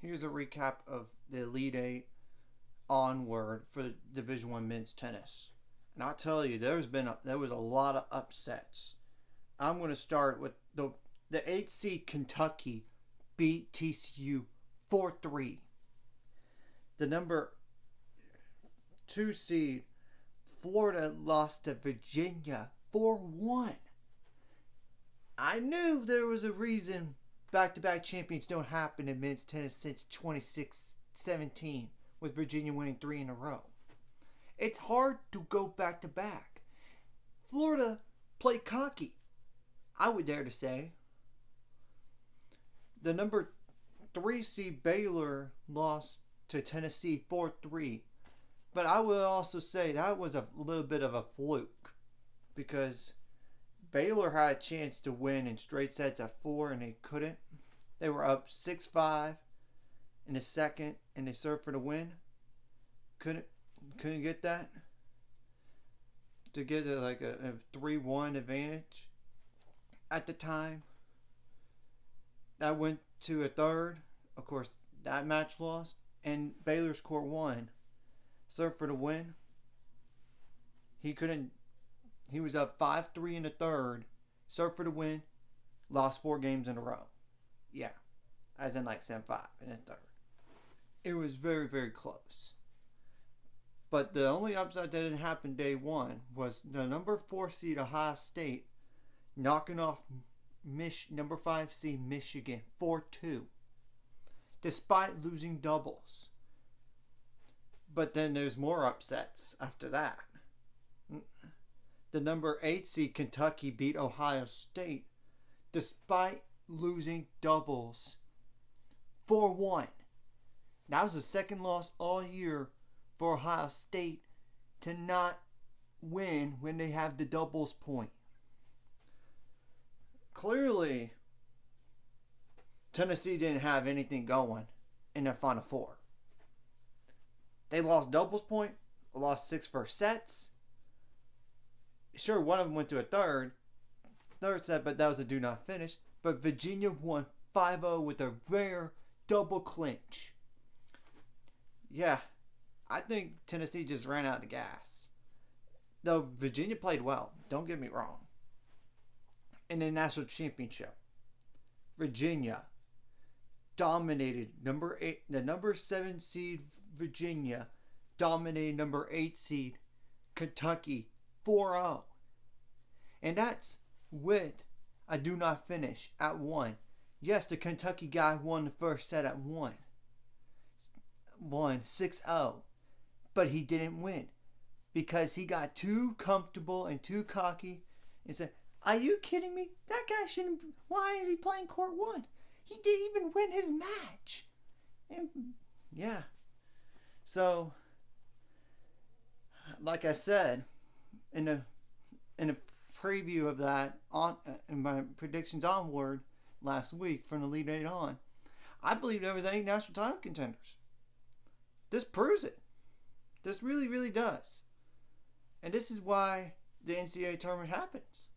Here's a recap of the Elite Eight onward for Division I men's tennis. And I'll tell you, there was a lot of upsets. I'm going to start with the 8th seed Kentucky beat TCU 4-3. The number 2 seed Florida lost to Virginia 4-1. I knew there was a reason back-to-back champions don't happen in men's tennis since 2017, with Virginia winning 3 in a row. It's hard to go back-to-back. Florida played cocky, I would dare to say. The number 3 seed Baylor lost to Tennessee 4-3. But I would also say that was a little bit of a fluke, because Baylor had a chance to win in straight sets at 4 and they couldn't. They were up 6-5 in the second and they served for the win. Couldn't get that. To get a 3-1 advantage at the time. That went to a third. Of course, that match lost. And Baylor scored 1. Served for the win. He was up 5-3 in the third. Served for the win. Lost 4 games in a row. Yeah. As in 7-5 in the third. It was very, very close. But the only upset that didn't happen day one was the number 4 seed Ohio State knocking off number 5 seed Michigan 4-2. Despite losing doubles. But then there's more upsets after that. The number 8 seed Kentucky beat Ohio State despite losing doubles 4-1. That was the second loss all year for Ohio State to not win when they have the doubles point. Clearly, Tennessee didn't have anything going in their Final Four. They lost doubles point, lost 6 first sets. Sure, one of them went to a third set, but that was a do not finish. But Virginia won 5-0 with a rare double clinch. Yeah, I think Tennessee just ran out of gas. Though Virginia played well, don't get me wrong. In the national championship, Virginia dominated the number 7 seed Virginia dominated number 8 seed Kentucky 4-0. And that's with a do not finish at 1. Yes, the Kentucky guy won the first set at 1. Won 6-0. But he didn't win because he got too comfortable and too cocky and said, "Are you kidding me? That guy shouldn't. Why is he playing court 1? He didn't even win his match." And yeah. So, like I said, in a preview of that in my predictions onward last week from the Elite Eight on, I believe there was 8 national title contenders. This proves it. This really, really does. And this is why the NCAA tournament happens.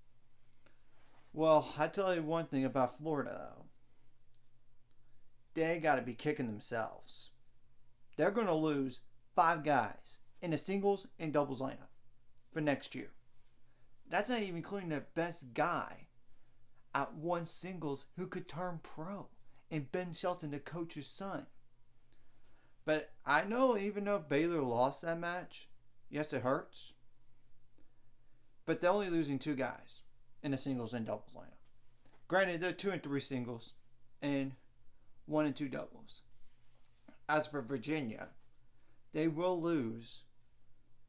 Well, I tell you one thing about Florida, though. They got to be kicking themselves. They're going to lose 5 guys in the singles and doubles lineup for next year. That's not even including their best guy at 1 singles who could turn pro, and Ben Shelton, the coach's son. But I know even though Baylor lost that match, yes, it hurts. But they're only losing 2 guys in the singles and doubles lineup. Granted, they're 2 and 3 singles and 1 and 2 doubles. As for Virginia, they will lose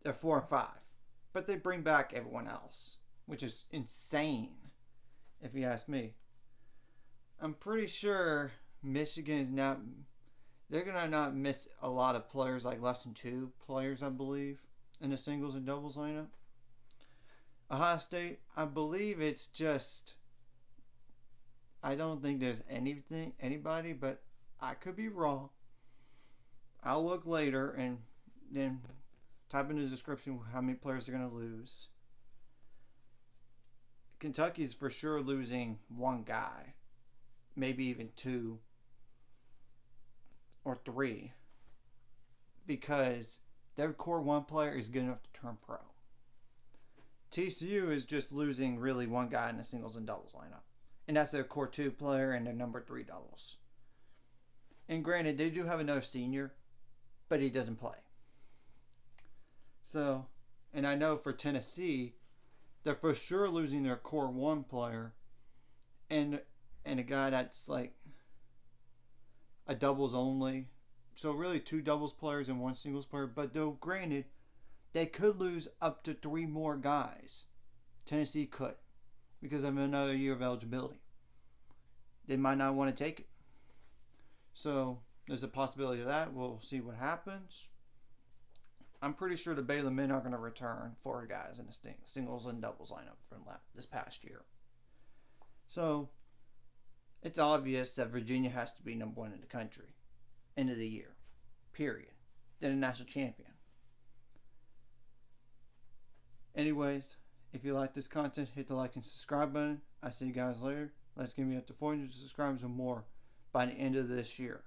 their 4 and 5. But they bring back everyone else, which is insane, if you ask me. I'm pretty sure Michigan is not. They're going to not miss a lot of players, like less than 2 players, I believe, in the singles and doubles lineup. Ohio State, I believe it's just. I don't think there's anybody, but I could be wrong. I'll look later and then type in the description how many players they're going to lose. Kentucky's for sure losing 1 guy, maybe even 2. or 3 because their core 1 player is good enough to turn pro. TCU is just losing really 1 guy in the singles and doubles lineup. And that's their core 2 player and their number 3 doubles. And granted, they do have another senior, but he doesn't play. So, and I know for Tennessee, they're for sure losing their core 1 player and a guy that's like a doubles only. So really 2 doubles players and 1 singles player. But though granted, they could lose up to 3 more guys. Tennessee could, because of another year of eligibility. They might not want to take it. So there's a possibility of that. We'll see what happens. I'm pretty sure the Baylor men are going to return 4 guys in the singles and doubles lineup from this past year. So it's obvious that Virginia has to be number 1 in the country. End of the year. Period. Then a national champion. Anyways, if you like this content, hit the like and subscribe button. I'll see you guys later. Let's get me up to 400 subscribers or more by the end of this year.